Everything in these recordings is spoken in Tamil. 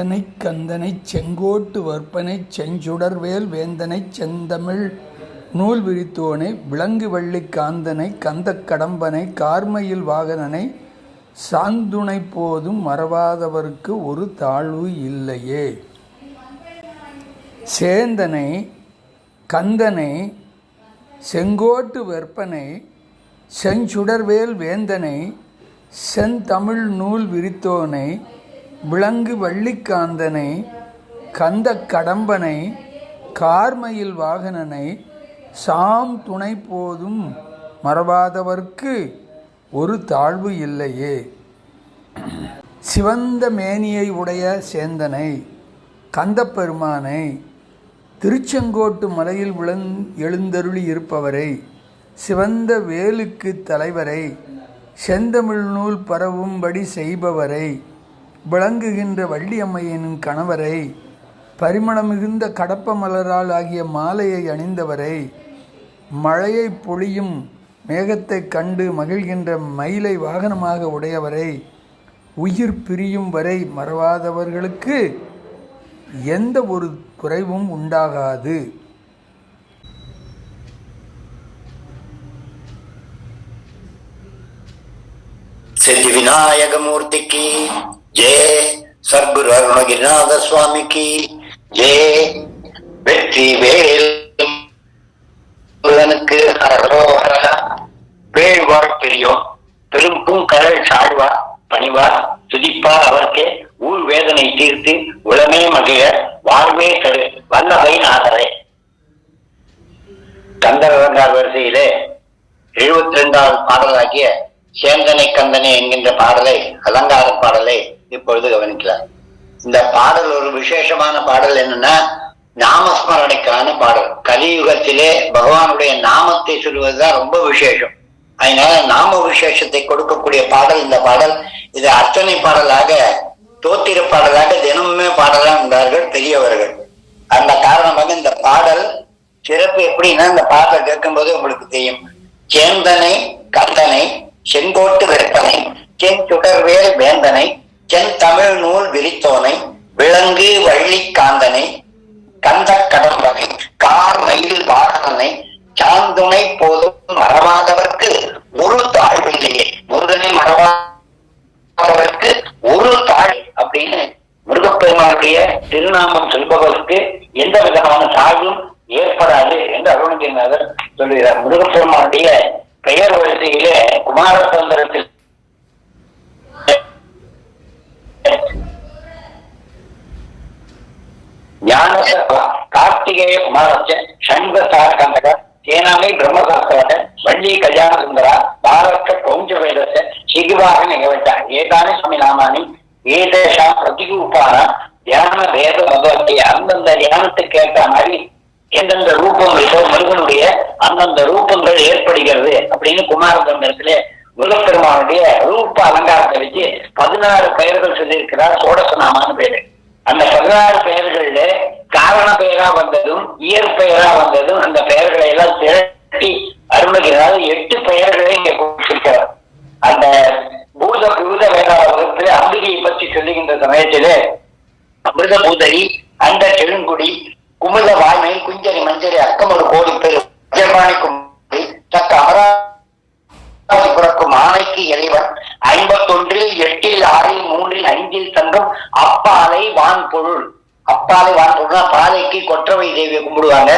சேந்தனைக் கந்தனைச் செங்கோட்டு வற்பனைச் செஞ்சுடர்வேல் வேந்தனைச் செந்தமிழ் நூல் விரித்தோனை விளங்கு வள்ளிக் காந்தனை கந்தக் கடம்பனை கார்மயில் வாகனனை சாந்துணை போதும் மறவாதவர்க்கு ஒரு தாழ்வு இல்லையே. சேந்தனை கந்தனை செங்கோட்டு வெற்பனை செஞ்சுடர்வேல் வேந்தனை செந்தமிழ் நூல் விரித்தோனை விளங்கு வள்ளிக்காந்தனை கந்தக் கடம்பனை கார்மயில் வாகனனை சாம் துணை போதும் மறவாதவர்க்கு ஒரு தாழ்வு இல்லையே. சிவந்த மேனியை உடைய சேந்தனை கந்தப்பெருமானை திருச்செங்கோட்டு மலையில் எழுந்தருளி இருப்பவரை சிவந்த வேலுக்கு தலைவரை செந்தமிழ் நூல் பரவும்படி செய்பவரை விளங்குகின்ற வள்ளியம்மையின் கணவரை பரிமளமிகுந்த கடப்ப மலரால் ஆகிய மாலையை அணிந்தவரை மழையை பொழியும் மேகத்தை கண்டு மகிழ்கின்ற மயிலை வாகனமாக உடையவரை உயிர் பிரியும் வரை மறவாதவர்களுக்கு எந்த ஒரு குறைவும் உண்டாகாது. सिद्धि विनायक मूर्ति की जय, सद्गुरु अरुणगिरिनाथ स्वामी की जय, வெற்றி வேல் வேள்வார் பெரியோம் பெரும்பும் கடல் சாழ்வார் பணிவார் துதிப்பார் அவர்க்கே ஊழ் வேதனை தீர்த்து உளமே மகிழ வாழ்வே தரு வல்லவை நாதரே. கந்தரவங்கார் வரிசையிலே 72வது பாடலாகிய சேந்தனை கந்தனை என்கின்ற பாடலை, அலங்கார பாடலை இப்பொழுது கவனிக்கலாம். இந்த பாடல் ஒரு விசேஷமான பாடல். என்னன்னா, நாமஸ்மரணைக்கான பாடல். கலியுகத்திலே பகவானுடைய நாமத்தை சொல்வதுதான் ரொம்ப விசேஷம். அதனால நாம விசேஷத்தை கொடுக்கக்கூடிய பாடல் இந்த பாடல். இது அர்ச்சனை பாடலாக, தோத்திர பாடலாக தினமுமே பாடலாம் என்றார்கள் பெரியவர்கள். அந்த காரணமாக இந்த பாடல் சிறப்பு எப்படின்னா, இந்த பாடலை கேட்கும்போது உங்களுக்கு தெரியும். சேந்தனை கந்தனை செங்கோட்டு வெற்பனை செஞ்சுடர்வேல் வேந்தனை செந்தமிழ் நூல் விரித்தோனை விளங்கு வள்ளி காந்தனை கந்தக் கடம்பனை கார்மயில் வாகனனை சாந்துணை போதும் மறவாதவர்க்கு ஒரு தாழ்வில்லையே. முருகனை மறவாதவர்க்கு ஒரு தாழ் அப்படின்னு முருகப்பெருமானுடைய திருநாமம் சொல்பவருக்கு எந்த விதமான தாழ்வும் ஏற்படாது என்று அருணகிரிநாதர் சொல்லுகிறார். முருகப்பெருமானுடைய பெயர் வரிசையிலே குமாரதந்திரத்தில் ஞான கார்த்திகேய குமாரச்ச சண்ப சாரகந்தக சேனாமை பிரம்மசாஸ்திரக வள்ளி கல்யாண சுந்தரா பாரத பௌஞ்ச வேதச சிகிவாக நிகழ்த்த ஏதானி சுவாமி நாமானி ஏதேஷா பிரதிகூப்பான தியான வேத பகவத்தை அந்தந்த தியானத்துக்கு ஏற்ற மாதிரி எந்தெந்த ரூபம் இருக்கோ முருகனுடைய அந்தந்த ரூபங்கள் ஏற்படுகிறது அப்படின்னு குமாரதந்திரத்துல முருகப்பெருமானுடைய ரூப அலங்காரத்தை வச்சு 16 பெயர்கள் சொல்லியிருக்கிறார். சோடசநாமான்னு பேரு. அந்த 16 பெயர்கள்ல காரண பெயரா வந்ததும் இயற்பெயரா வந்ததும் அந்த பெயர்களை எல்லாம் திரட்டி அருணகிரிநாத 8 பெயர்களை இங்க கொடுத்திருக்கிறார். அந்த பூத வேதாவதத்துல அம்பிகையை பற்றி சொல்லுகின்ற சமயத்திலே அமிர்த பூதரி, அந்த செழுங்குடி, குமுத வாய்மை, குஞ்சரி மஞ்சரி, அக்கம் ஒரு கோடி பேர், ஜெர்மானி கும்பி, தக்க அமராவதி பிறக்கும் ஆணைக்கு இறைவன் 51 8 6 3 5 தங்கம் அப்பாலை வான் பொருள். அப்பாலை வான் பொருள்னா பாலைக்கு கொற்றவை தேவியை கும்பிடுவாங்க.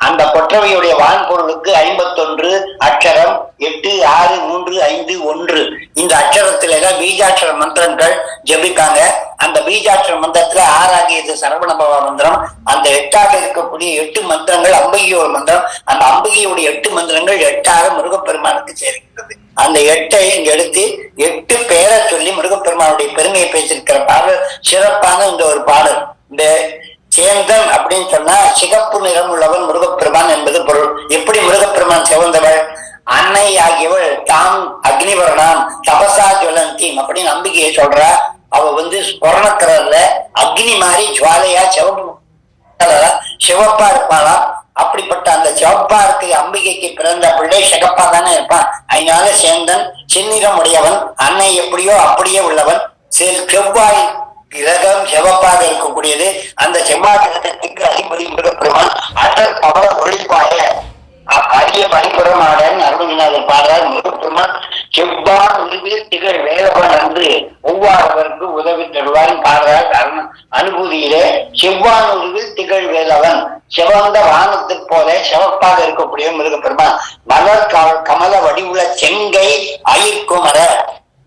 அந்த கொற்றவையுடைய வான் பொருளுக்கு 51 அக்ஷரம் 8 6 3 5 1 இந்த அக்ஷரத்துல தான் பீஜாட்சர மந்திரங்கள் ஜபிக்காங்க. அந்த பீஜாட்சர மந்திரத்துல 6ஆகியது சரவணபவ மந்திரம். அந்த 8ஆக இருக்கக்கூடிய 8 மந்திரங்கள் அம்பிகையோட மந்திரம். அந்த அம்பிகையுடைய 8 மந்திரங்கள் 8ஆக முருகப்பெருமானுக்கு சேர்க்கிறது. அந்த 8ஐ இங்க எடுத்து 8 பேரை சொல்லி முருகப்பெருமானுடைய பெருமையை பேசியிருக்கிற பாடல் சிறப்பான இந்த ஒரு பாடல். இந்த சேந்தன் அப்படின்னு சொன்னா சிகப்பு நிறம் உள்ளவன் முருகப்பெருமான் என்பது பொருள். எப்படி முருகப்பெருமான் சிவந்தவள்? அன்னை ஆகியவள் தாம் அக்னிவரணாம் தபசா ஜுவலந்தி அப்படின்னு நம்பிக்கையை சொல்றா. அவ ஸ்வர்ணக்கரர்ல அக்னி மாதிரி ஜுவாலையா சிவப்பா இருப்பாளா. அப்படிப்பட்ட அந்த சிவப்பா இருக்கு அம்பிகைக்கு பிறந்த பிள்ளை சிகப்பா தானே இருப்பான். அதனால சேந்தன் செந்நிறம் உடையவன், அன்னை எப்படியோ அப்படியே உள்ளவன், செவ்வாய் கிரகம் சிவப்பாக இருக்கக்கூடியது. அந்த செவ்வாய் கிரகத்துக்கு அதிபதி முருகப்பெருமான் அடர் கவல ஒளிப்பாய அரிய பரிபுறமாடன் அருணகிரிநாதர் பாடுறார். முருகப்பெருமான் செவ்வான் உருவில் திகழ் வேலவன் என்று ஒவ்வாறவருக்கு உதவி தருவார் பாடுறார். அனுபூதியிலே செவ்வான் உருவில் திகழ் வேலவன், சிவந்த வானத்து போல சிவப்பாக இருக்கக்கூடிய முருகப்பெருமான் மலர் கமல வடிவுள்ள செங்கை அயிர்குமர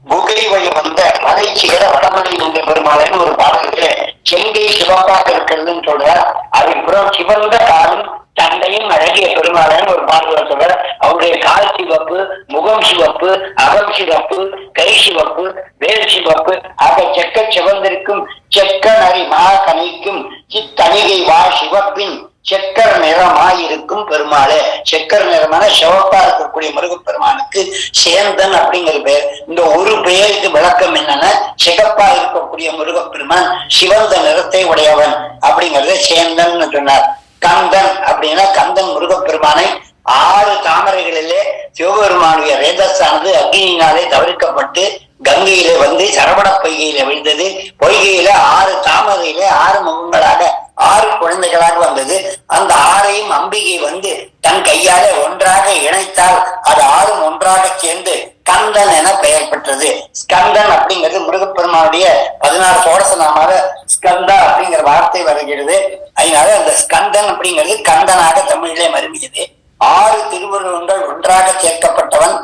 குகை வழி வந்த மலை சிகர வடமலை என்ற பெருமாளைன்னு ஒரு பாடலுக்கு செங்கை சிவப்பாக இருக்கிறதுன்னு சொல்றார். அதுக்கப்புறம் சிவந்த காலும் தந்தையும் அழகிய பெருமாளன் ஒரு பாடல் சொல்ற. அவருடைய கால் சிவப்பு, முகம் சிவப்பு, அகம் சிவப்பு, கை சிவப்பு, வேல் சிவப்பு ஆக செக்க சிவந்திருக்கும் செக்க நரி மா கணிக்கும் சித்தணிகை வா சிவப்பின் செக்கர் நிறமாயிருக்கும் பெருமாளே. செக்கர் நிறமான சிவப்பா இருக்கக்கூடிய முருகப்பெருமானுக்கு சேந்தன் அப்படிங்கிற பெயர். இந்த ஒரு பெயருக்கு விளக்கம் என்னன்னா, சிகப்பா இருக்கக்கூடிய முருகப்பெருமான் சிவந்த நிறத்தை உடையவன் அப்படிங்கறத சேந்தன் சொன்னார். கந்தன் அப்படின்னா கந்தன் முருகப்பெருமானை 6 தாமரைகளிலே சிவபெருமானுடைய ரேதஸானது அக்னியினாலே தவிர்க்கப்பட்டு கங்கையிலே வந்து சரவண பொய்கையில விழுந்தது. பொய்கையில 6 தாமரையிலே 6 முகங்களாக 6 குழந்தைகளாக வந்தது. அந்த 6ஐயும் அம்பிகை வந்து தன் கையால ஒன்றாக இணைத்தால் அது 6ம் ஒன்றாக சேர்ந்து கந்தன் என பெயர் பெற்றது. ஸ்கந்தன் அப்படிங்கிறது முருகப்பெருமானுடைய 16 சோடச நாமால ஸ்கந்தா அப்படிங்கிற வார்த்தை வருகிறது. அதனால அந்த ஸ்கந்தன் அப்படிங்கிறது கந்தனாக தமிழிலே மருவியது. 6 திருவுருவங்கள் ஒன்றாக சேர்க்கப்பட்டவன்.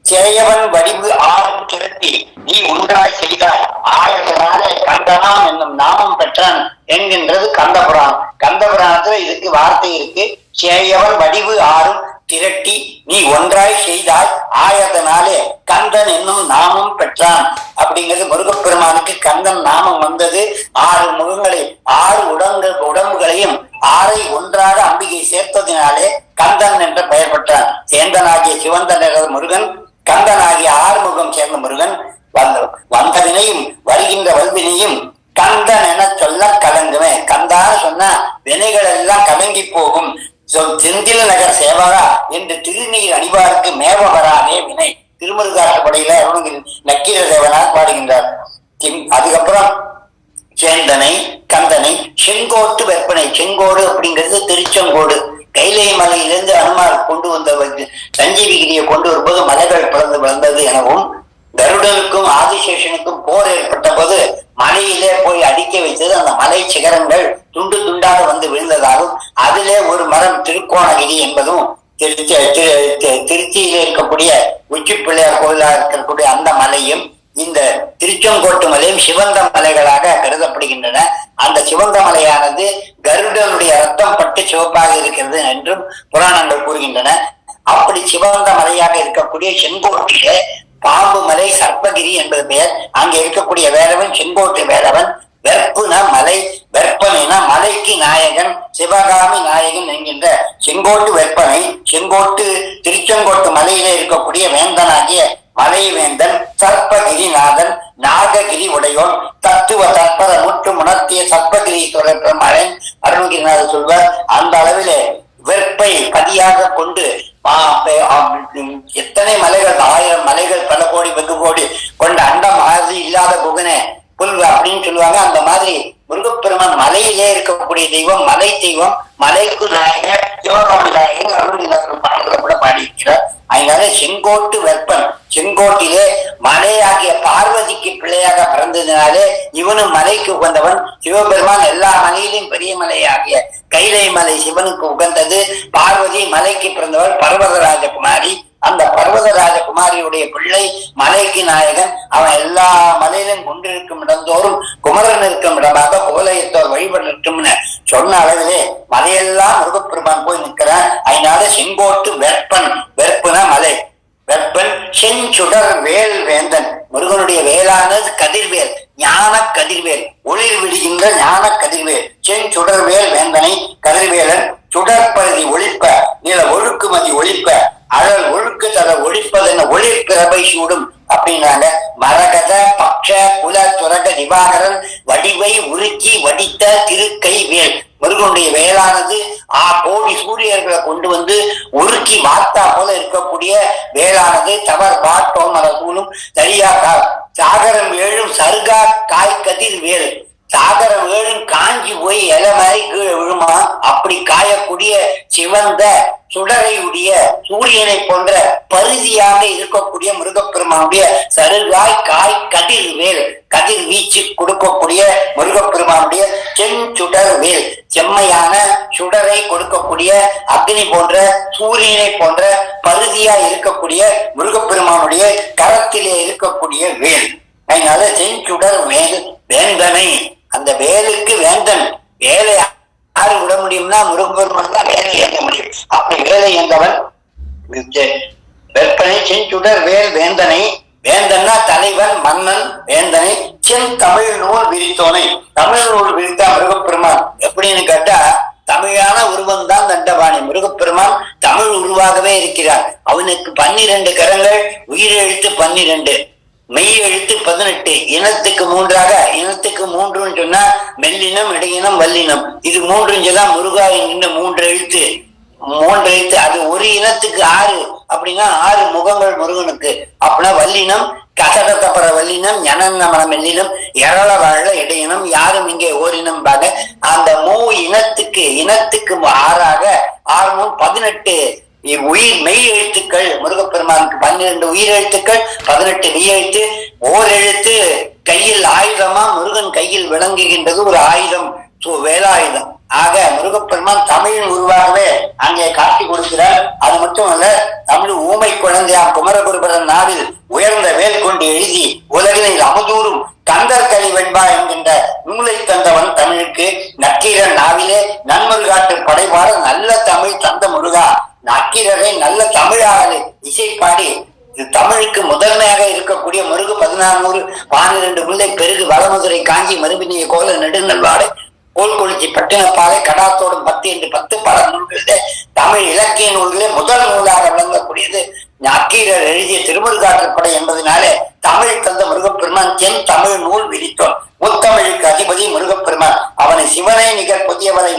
சேயவன் வடிவு 6 திரட்டி நீ ஒன்றாய் செய்தாய் ஆயதனால கந்தனாம் என்னும் நாமம் பெற்றான் என்கின்றது கந்தபுராணம். கந்தபுராணத்துல இதுக்கு வார்த்தை இருக்கு. சேயவன் வடிவு 6 திரட்டி நீ ஒன்றாய் செய்தாய் ஆயதனாலே கந்தன் என்னும் நாமம் பெற்றான் அப்படிங்கிறது. முருகப்பெருமானுக்கு கந்தன் நாமம் வந்தது. 6 முகங்களை 6 உடம்புகளையும் 6ஐ ஒன்றாக அம்பிகை சேர்த்ததினாலே கந்தன் என்ற பெயர் பெற்றான். சேந்தனாகிய சிவந்த நிற முருகன், கந்தனாகிய 6 முகம் சேர்ந்த முருகன். வந்தவினையும் வருகின்ற வல்வினையும் கந்தன் என சொல்ல கலங்குமே. கந்தான்னு சொன்னா வினைகள் எல்லாம் கலங்கி போகும். செந்தில் நகர் சேவரா என்று திருநீர் அணிவாருக்கு மேவ வராதே வினை. திருமுருகாற்றுப்படையில அருணகிரி நக்கீர தேவனார் பாடுகின்றார். அதுக்கப்புறம் சேந்தனை, கந்தனை, செங்கோட்டு வெப்பனை. செங்கோடு அப்படிங்கிறது திருச்செங்கோடு. கைலை மலையிலிருந்து அனுமார் கொண்டு வந்த சஞ்சீவிகிரியை கொண்டு வரும்போது மலைகள் பிறந்து வந்தது எனவும், கருடனுக்கும் ஆதிசேஷனுக்கும் போர் ஏற்பட்ட போது மலையிலே போய் அடிக்க வைத்தது அந்த மலை சிகரங்கள் துண்டு துண்டாக வந்து விழுந்ததாகவும், அதிலே ஒரு மரம் திருக்கோணகிரி என்பதும் திருச்சியிலே இருக்கக்கூடிய உச்சி பிள்ளையார் கோயிலாக இருக்கக்கூடிய அந்த மலையும் இந்த திருச்செங்கோட்டு மலையும் சிவந்த மலைகளாக கருதப்படுகின்றன. அந்த சிவந்த மலையானது கருடனுடைய ரத்தம் பட்டு சிவப்பாக இருக்கிறது என்றும் புராணங்கள் கூறுகின்றன. அப்படி சிவந்த மலையாக இருக்கக்கூடிய செங்கோட்டிலே பாம்பு மலை சர்ப்பகிரி என்பது பெயர். அங்கே இருக்கக்கூடிய வேலவன் செங்கோட்டு வேலவன். வெற்புன மலை, வெப்பனைன மலைக்கு நாயகன், சிவகாமி நாயகன் என்கின்ற செங்கோட்டு வெப்பனை. செங்கோட்டு திருச்செங்கோட்டு மலையிலே இருக்கக்கூடிய வேந்தனாகிய மலை வேந்தன், சர்ப்பகிரிநாதன், நாககிரி உடையோன், தத்துவ தற்பர முற்று உணர்த்திய சர்ப்பகிரீஸ்வரர் பெருமாளன் அருணகிரிநாதர் சொல்வார். அந்த அளவிலே வெற்பை பதியாக கொண்டு எத்தனை மலைகள், 1000 மலைகள், பல கோடி வெகு கோடி கொண்ட அண்டம் ஆதி இல்லாத குகனே புல் அப்படின்னு சொல்லுவாங்க. அந்த மாதிரி முருகப்பெருமான் மலையிலே இருக்கக்கூடிய தெய்வம், மலை தெய்வம், மலைக்கு நாயகர், சிவகாமி நாயகர் அருணகிரிநாதர் பாடல்களை கூட பாடியிருக்கிறார். அதனால செங்கோட்டு வெப்பன், செங்கோட்டிலே மலையாகிய பார்வதிக்கு பிள்ளையாக பிறந்ததினாலே இவனும் மலைக்கு உகந்தவன். சிவபெருமான் எல்லா மலையிலும் பெரிய மலையாகிய கைலை மலை சிவனுக்கு உகந்தது. பார்வதி மலைக்கு பிறந்தவள் பர்வதராஜகுமாரி. அந்த பர்வதராஜகுமாரியுடைய பிள்ளை மலைக்கு நாயகன். அவன் எல்லா மலையிலும் கொண்டிருக்கும் இடந்தோறும் குமரன் இருக்கும் இடமாக கோலையத்தோர் வழிபடட்டும்னு சொன்ன அளவிலே மலையெல்லாம் முருகப்பெருமான் போய் நிற்கிறான். அதனால செங்கோட்டு வெப்பன், வெற்புன மலை, வெப்பன் செஞ்சுடர் வேல் வேந்தன். முருகனுடைய வேளானது கதிர்வேல், ஞான கதிர்வேல், ஒளிர் விடுகின்ற ஞான கதிர்வேல். செஞ்சுடர் வேல் வேந்தனை கதிர்வேலன். சுடற்பகுதி ஒழிப்ப, நில ஒழுக்குமதி ஒழிப்ப, அழல் ஒழுக்கு தர ஒழிப்பதென்ன ஒளிர் பிறப்பை சூடும் அப்படின்னாங்க. மரகத பக்ஷ குல துரக திவாகரன் வடிவை உருக்கி வடித்த திருக்கை வேல். முருகனுடைய வேளானது கோடி சூரியர்களை கொண்டு வந்து உருக்கி வார்த்தா போல இருக்கக்கூடிய வேளானது தவர் பாட்டோம் மரசூலும் சரியா சாகரம் 7 சருகா காய் கதிர் வேல். சாகர வேலும் காஞ்சி போய் இலை மாதிரி கீழே விழுமா. அப்படி காயக்கூடிய சிவந்த சுடரையுடைய சூரியனை போன்ற பருதியாக இருக்கக்கூடிய முருகப்பெருமானுடைய சருகாய் காய் கதிர்வேல், கதிர் வீச்சு கொடுக்கக்கூடிய முருகப்பெருமானுடைய செஞ்சுடர் வேல், செம்மையான சுடரை கொடுக்கக்கூடிய அக்னி போன்ற சூரியனை போன்ற பருதியா இருக்கக்கூடிய முருகப்பெருமானுடைய கரத்திலே இருக்கக்கூடிய வேல். அதனால செஞ்சுடர் வேல் வேந்தனை, அந்த வேலுக்கு வேந்தன். வேலை யாரு விட முடியும்னா முருகப்பெருமான் தான் வேலை இயங்க முடியும். அப்படி வேலை இயந்தவன் வெப்பனை செஞ்சுடர் வேல் வேந்தனை. வேந்தன்னா தலைவன் மன்னன், வேந்தனை சென் தமிழ் நூல் விரித்தோனை. தமிழ் நூல் விரித்தா முருகப்பெருமான் எப்படின்னு கேட்டா தமிழான உருவம் தான் தண்டபாணி. முருகப்பெருமான் தமிழ் உருவாகவே இருக்கிறார். அவனுக்கு 12 கரங்கள், உயிரெழுத்து 12, மெய் எழுத்து 18, இனத்துக்கு 3ஆக, இனத்துக்கு 3ன்னு சொன்னா மெல்லினம், இடையினம், வல்லினம். இது 3 தான் முருகா என்கின்ற 3 எழுத்து. 3 எழுத்து அது ஒரு இனத்துக்கு 6 அப்படின்னா 6 முகங்கள் முருகனுக்கு. அப்படின்னா வல்லினம் கசடத்தப்பற வல்லினம், ஞனநமன மெல்லினம், எரள வாழ இடையினம், யாரும் இங்கே ஓரினம் பாக. அந்த இனத்துக்கு 6ஆக 6 18 உயிர் மெய் எழுத்துக்கள். முருகப்பெருமானுக்கு 12 உயிர் எழுத்துக்கள், 18 மெய் எழுத்து. ஓர் எழுத்து கையில் ஆயுதமா முருகன் கையில் விளங்குகின்றது ஒரு ஆயுதம், வேலாயுதம். ஆக முருகப்பெருமான் தமிழின் உருவாகவே அங்கே காட்டி கொடுக்கிறார். அது மட்டும் அல்ல, தமிழ் ஊமை குழந்தையாம் குமரகுருபரன் நாவில் உயர்ந்த வேல் கொண்டு எழுதி உலகினில் அமுதூரும் கந்தர் கலி வெண்பா என்கின்ற நூலை தந்தவன் தமிழுக்கு. நக்கீரன் நாவிலே நன்முருகாற்று படைபாட நல்ல தமிழ் தந்த முருகா. நக்கீரரை நல்ல தமிழாக இசைப்பாடி தமிழுக்கு முதன்மையாக இருக்கக்கூடிய முருகு 1400 12 முல்லை பெருகு வளமுதுரை காஞ்சி மறுபினிய கோல நெடுநல்வாடை கோல்கொழிச்சி பட்டினப்பாறை கடாத்தோடும் 10 என்று 10 பல நூல்களிலே தமிழ் இலக்கிய நூல்களே முதல் நூலாக விளங்கக்கூடியது நக்கீரர் எழுதிய திருமுருகாற்றுப்படை என்பதனாலே தமிழ் தந்த முருகப்பெருமான் சென் தமிழ் நூல் விரித்தோன். முத்தமிழுக்கு அதிபதி முருகப்பெருமான். அவனை சிவனை நிகர் புதியவரை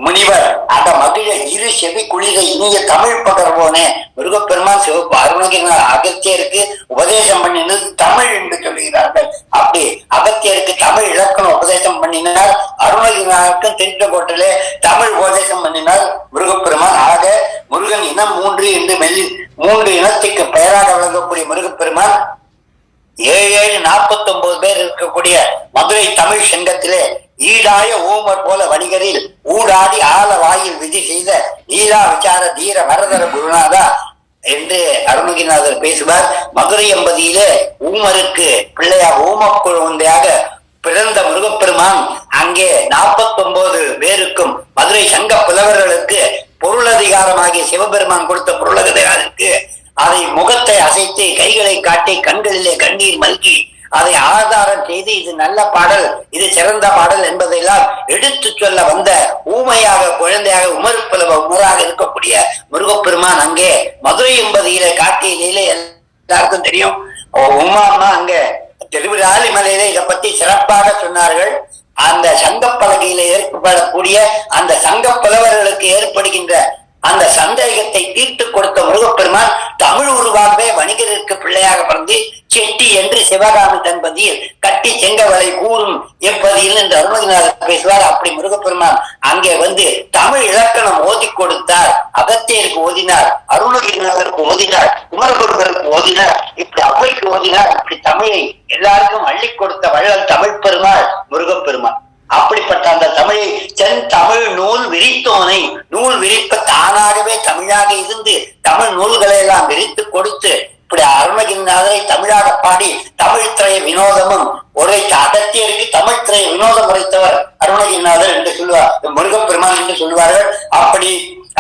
முனிவர் அந்த மகிழ இரு செவி குளிர இனிய தமிழ் பகர்வோனே. முருகப்பெருமான் சிவப்பு அருணகிரிநாத அகத்தியருக்கு உபதேசம் பண்ணினது தமிழ் என்று சொல்லுகிறார்கள். அப்படி அகத்தியருக்கு தமிழ் இலக்கணம் உபதேசம் பண்ணினார். அருணகிரிநாதருக்கும் திருச்செங்கோட்டிலே தமிழ் உபதேசம் பண்ணினார் முருகப்பெருமான். ஆக முருகன் இனம் 3 என்று 3 இனத்துக்கு பெயராக விளங்கக்கூடிய முருகப்பெருமான் 749 பேர் இருக்கக்கூடிய மதுரை தமிழ் சங்கத்திலே ஈடாய ஊமர் போல வணிகரில் ஊடாடி ஆல வாயில் விதி செய்த ஈரா விசார தீர வரதர குருநாதா என்று அருணகிரிநாதர் பேசுவார். மதுரை எம்பதியிலே ஊமருக்கு பிள்ளையாக ஊம குழந்தையாக பிறந்த முருகப்பெருமான் அங்கே 49 பேருக்கும் மதுரை சங்க புலவர்களுக்கு பொருளதிகாரமாகிய சிவபெருமான் கொடுத்த பொருளதிகாரத்துக்கு அதை முகத்தை அசைத்து கைகளை காட்டி கண்களிலே கண்ணீர் மல்கி அதை ஆதாரம் செய்து இது நல்ல பாடல், இது சிறந்த பாடல் என்பதெல்லாம் எடுத்து சொல்ல வந்த ஊமையாக குழந்தையாக உமராக இருக்கக்கூடிய முருகப்பெருமான் அங்கே மதுரை எம்பதியில காட்டியிலே எல்லாருக்கும் தெரியும். உமாமா அங்க திருவிழாலி மலையில இதை பத்தி சிறப்பாக சொன்னார்கள். அந்த சங்க பலகையில ஏற்படக்கூடிய அந்த சங்க புலவர்களுக்கு ஏற்படுகின்ற அந்த சந்தேகத்தை தீர்த்து கொடுத்த முருகப்பெருமான் தமிழ் உருவாகவே வணிகருக்கு பிள்ளையாக பிறந்து செட்டி என்று சிவகாமி தன்பதியில் கட்டி செங்கவலை கூறும் எப்பதியில் என்று அருணகிரிநாதர் பேசுவார். அப்படி முருகப்பெருமான் அங்கே வந்து தமிழ் இலக்கணம் ஓதி கொடுத்தார். அகத்தியருக்கு ஓதினார், அருணகிரிநாதருக்கு ஓதினார், குமரகுருபருக்கு ஓதினார், இப்படி அவ்வைக்கு ஓதினார். இப்படி தமிழை எல்லாருக்கும் அள்ளி கொடுத்த வள்ளல் தமிழ் பெருமாள் முருகப்பெருமான். அப்படிப்பட்ட அந்த தமிழை சென் தமிழ் நூல் விரித்தோனை, நூல் விரிப்ப தானாகவே தமிழாக இருந்து தமிழ் நூல்களை எல்லாம் விரித்து கொடுத்து இப்படி அருணகிரிநாதரை தமிழாக பாடி தமிழ் திரைய வினோதமும் உரைத்த அகத்தியருக்கு தமிழ் திரைய வினோதம் உரைத்தவர் அருணகிரிநாதர் என்று சொல்லுவார், முருகப்பெருமான் என்று சொல்லுவார்கள். அப்படி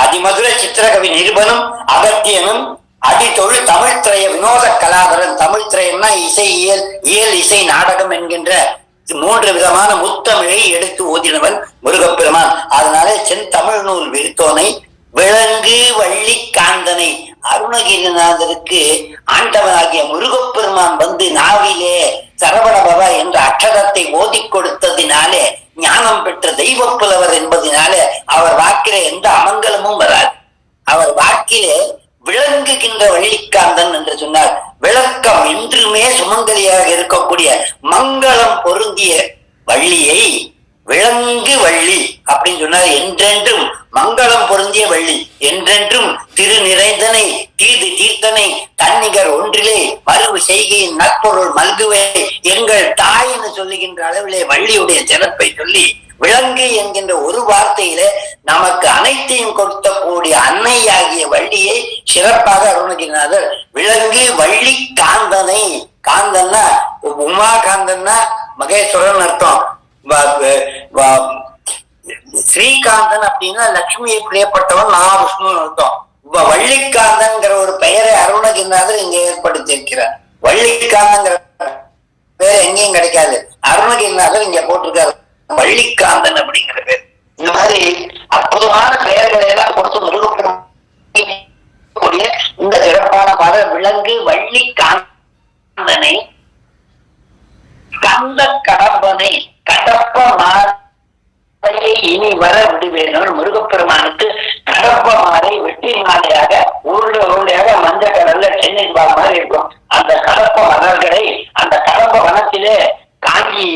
அதிமதுர சித்திரகவி நிருபனும் அகத்தியனும் அடித்தொழு தமிழ் திரைய வினோத கலாதரன். தமிழ் திரையம்னா இசை, இயல் இசை நாடகம் என்கின்ற 3 விதமான முத்தமிழை எடுத்து ஓதினவன் முருகப்பெருமான். அதனாலே சென் தமிழ் நூல் விரித்தோனை விலங்கு வள்ளி காந்தனை. அருணகிரிநாதருக்கு ஆண்டவனாகிய முருகப்பெருமான் வந்து நாவிலே சரவணபவ என்ற அக்ஷரத்தை ஓதி கொடுத்ததினாலே ஞானம் பெற்ற தெய்வ புலவர் என்பதனாலே அவர் வாக்கிலே எந்த அமங்கலமும் வராது. அவர் வாக்கிலே விளங்குகின்ற வள்ளிக்காந்தன் என்று சொன்னார். விளக்கம் என்றுமே சுமங்கலியாக இருக்கக்கூடிய மங்களம் பொருந்திய வள்ளியை விளங்கு வள்ளி அப்படின்னு சொன்னார். என்றென்றும் மங்களம் பொருந்திய வள்ளி, என்றென்றும் திரு நிறைந்தனை தீது தீர்த்தனை தன்னிகர் ஒன்றிலே மறுவு செய்கையின் நற்பொருள் மல்குவே எங்கள் தாய்ன்னு சொல்லுகின்ற அளவிலே வள்ளியுடைய சிறப்பை சொல்லி விலங்கு என்கின்ற ஒரு வார்த்தையில நமக்கு அனைத்தையும் கொடுத்தக்கூடிய அன்னையாகிய வள்ளியை சிறப்பாக அருணகிரிநாதர் விலங்கு வள்ளி காந்தனை, காந்தன்னா உமா காந்தன்னா மகேஸ்வரன் அர்த்தம், ஸ்ரீகாந்தன் அப்படின்னா லட்சுமியை பிரியப்பட்டவன் மகாவிஷ்ணுன்னு அர்த்தம். வள்ளிக்காந்தன்கிற ஒரு பெயரை அருணகிரிநாதர் இங்க ஏற்படுத்தி இருக்கிறார். வள்ளிக்காந்தங்கிற பேர் எங்கேயும் கிடைக்காது, அருணகிரிநாதர் இங்க போட்டிருக்காரு வள்ளிக்காந்தன் அப்படிங்கிற பேர். இந்த மாதிரி அற்புதமான பெயர்களை எல்லாம் கொடுத்து முருகக்கூடிய இந்த சிறப்பான பாடல் விலங்கு வள்ளி காந்தனை கந்த கடம்பனை கடப்ப மாலையை இனி வர விடுவேன். முருகப்பெருமானுக்கு கடப்ப மாலை வெட்டி மாலையாக உருளையாக மஞ்ச கடல்ல சென்னை மாதிரி இருக்கும். அந்த கடப்ப மலர்களை அந்த கடப்ப வனத்திலே காஞ்சி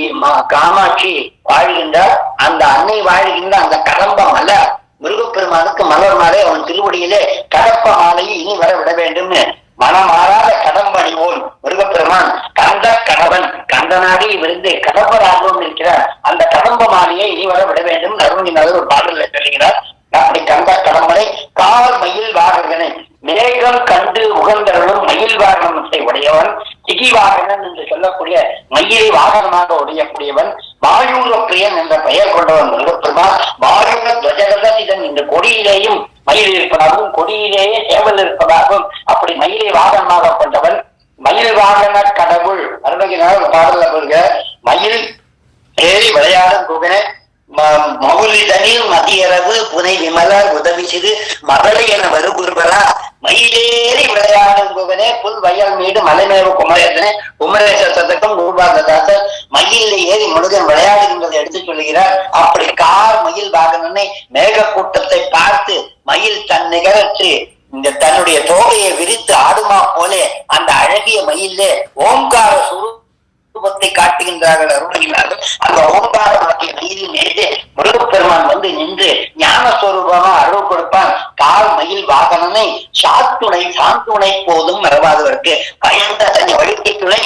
காமாட்சி வாழ்கின்றார். அந்த அன்னை வாழ்கின்ற அந்த கடம்ப மலர் முருகப்பெருமானுக்கு மலர் மாலை அவன் திருவடியிலே கடப்ப மாலையை இனி வர விட வேண்டும்னு மனமாறாத கடம்பணிவோன் முருகப்பெருமான் கந்த கடவன் கந்தனாக விருந்து கடம்பராகவும் இருக்கிறார். அந்த கடம்ப மாலையை இனி வர விட வேண்டும் அருணகிரிநாதர் ஒரு பாடல்ல சொல்லுகிறார். அப்படி கந்த கடம்பனை கால் மயில் வாகனனை மேகம் கண்டு உகந்தருளும் மயில் வாகனத்தை உடையவன், திகி வாகனன் என்று சொல்லக்கூடிய மயிலை வாகனமாக உடையக்கூடியவன், வாயூர பிரியன் என்ற பெயர் கொண்டவன் முருகப்பெருமான். வாயூர துவஜகதன் இந்த கொடியிலேயும் மயில் இருப்பதாகவும் கொடியிலேயே சேவல் இருப்பதாகவும் அப்படி மயிலை வாகனமாக கொண்டவன். மயில் வாகன கடவுள் அருணகிரிநாதர் பாடல கொள்க மயில் ஏறி விளையாடும் குகனை மவுலிதனில் மதியரவு புனை விமலர் உதவி சிறு மகளை என வருகுருபரா மயிலேறி விளையாடும் குகனே புல் வயல் மீது மலைமேவு குமரேசனே குமரேச சதக்கம் குருபாததாசர் மயில ஏறி முருகன் விளையாடுகின்றதை எடுத்து சொல்லுகிறார். அப்படி கார் மயில் வாகனனை மேக கூட்டத்தை பார்த்து மயில் தன் நிகரற்று இந்த தன்னுடைய தோகையை விரித்து ஆடுமா போலே அந்த அழகிய மயிலே ஓங்கார சுரூபத்தை காட்டுகின்றார்கள் அருணகிரிநாதர். அந்த ஓங்காரமாக்கிய மயிலின் மீது முருகப்பெருமான் வந்து நின்று ஞானஸ்வரூபமா அருள் கொடுப்பான். கால் மயில் வாகனனை சாத்துணை சாந்துணை போதும் மறவாதவர்க்கு பயந்த தன்னை வழிக்கை துணை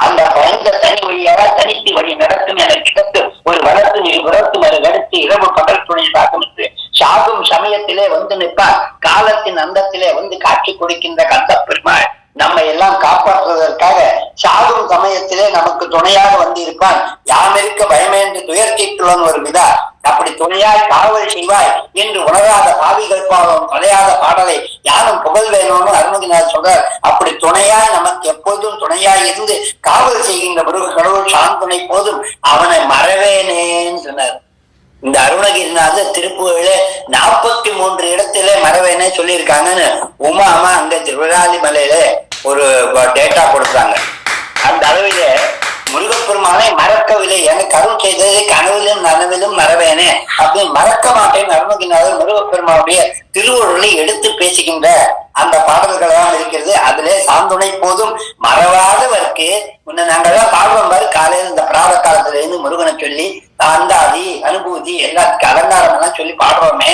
அந்த பயந்த தனி வழியாக தனித்து வழி நடத்தும் என கிடத்து ஒரு வளர்த்து புறத்து மறு கடுத்து இரவு பகல் துணை தாக்கும் சாகும் சமயத்திலே வந்து நிற்பார். காலத்தின் அந்தத்திலே வந்து காட்சி கொடுக்கின்ற கந்த பெருமாள் நம்மை எல்லாம் காப்பாற்றுவதற்காக சாகும் சமயத்திலே நமக்கு துணையாக வந்து இருப்பான். யாமிருக்க பயமேன்று துயர்த்தீட்டுள்ளன் ஒரு விதா அப்படி துணையாய் காவல் செய்வாய் என்று உணராத பாவிகள் பாவம் தொலையாத பாடலை யாரும் புகழ் வேணும்னு அருணகிரிநாதர் சொல்றார். அப்படி துணையாய் நமக்கு எப்போதும் துணையாய் இருந்து காவல் செய்கின்ற முருக கடவுள் சாந்துணை போதும் அவனை மறவேனேன்னு சொன்னார். இந்த அருணகிரிநாதர் திருப்புகழில 43 இடத்துல மறவேனே சொல்லியிருக்காங்கன்னு உமாமா அங்க திருவிழாலிமலையில ஒரு டேட்டா கொடுத்தாங்க. அந்த அளவில முருகப்பெருமானை மறக்கவில்லை, எனக்கு அருள் செய்தது கனவிலும் நனவிலும் மறவேனே அப்படின்னு மறக்க மாட்டேன். அருணகிரிநாதர் முருகப்பெருமானுடைய திருவுருளை எடுத்து பேசுகின்ற அந்த பாடல்கள் எல்லாம் இருக்கிறது. அதிலே சாந்துணை போதும் மறவாதவர்க்கு முன்ன நாங்கள்லாம் பாடுவோம் பாரு காலையில் இந்த பிராத காலத்துல இருந்து முருகனை சொல்லி அந்தாதி அனுபூதி எல்லாத்துக்கும் அலங்காரம் எல்லாம் சொல்லி பாடுறோமே.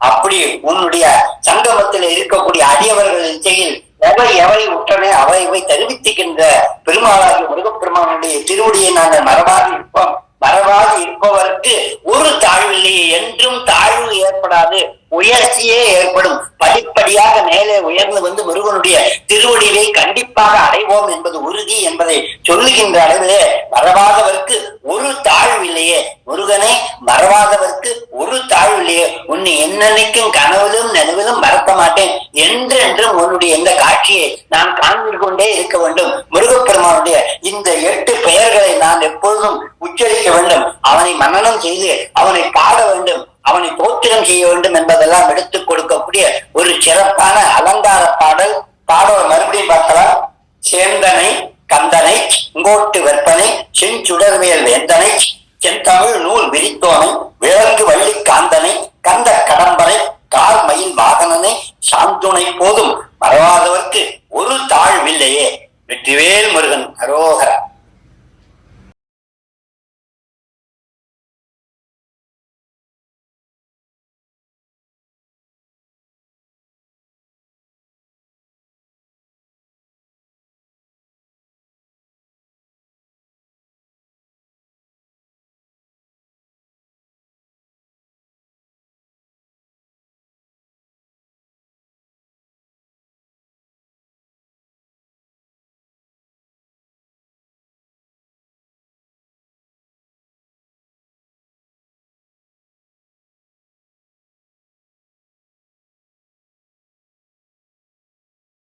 அப்படி உன்னுடைய சங்கமத்தில் இருக்கக்கூடிய அடியவர்கள் இச்சையில் எவை எவை உற்றனே அவை இவை தெரிவித்துக்கின்ற பெருமாளாகிய முருகப்பெருமானுடைய திருவடியை நாங்கள் மறவாது இருப்போம். மறவாது இருப்பவருக்கு ஒரு தாழ்வில்லையே, என்றும் தாழ்வு ஏற்படாது, உயர்ச்சியே ஏற்படும். படிப்படியாக மேலே உயர்ந்து வந்து முருகனுடைய திருவடியை கண்டிப்பாக அடைவோம் என்பது உறுதி என்பதை சொல்லுகின்ற அளவிலே மறவாதவர்க்கு ஒரு தாழ்வில்லையே, முருகனை மறவாதவர்க்கு ஒரு தாழ்வில்லையே, உன்னை என்னன்னைக்கும் கனவிலும் நனவிலும் மறக்க மாட்டேன், என்றென்றும் உன்னுடைய இந்த காட்சியை நான் காண்பில் கொண்டே இருக்க வேண்டும். முருகப்பெருமானுடைய இந்த 8 பெயர்களை நான் எப்பொழுதும் உச்சரிக்க வேண்டும், அவனை மனனம் செய்து அவனை பாட வேண்டும், அவனை தோத்திரம் செய்ய வேண்டும் என்பதெல்லாம் எடுத்துக் கொடுக்கக்கூடிய ஒரு சிறப்பான அலங்கார பாடல். பாடல் மறுபடியும் பார்க்கலாம். சேந்தனை கந்தனை செங்கோட்டு வெப்பனை செஞ்சுடர்வேல் வேந்தனை செந்தமிழ் நூல் விரித்தோனை விலங்கு வள்ளி காந்தனை கந்த கடம்பனை கால் மயில் வாகனனை சாந்துணை போதும் மறவாதவர்க்கு ஒரு தாழ்வில்லையே. வெற்றிவேல்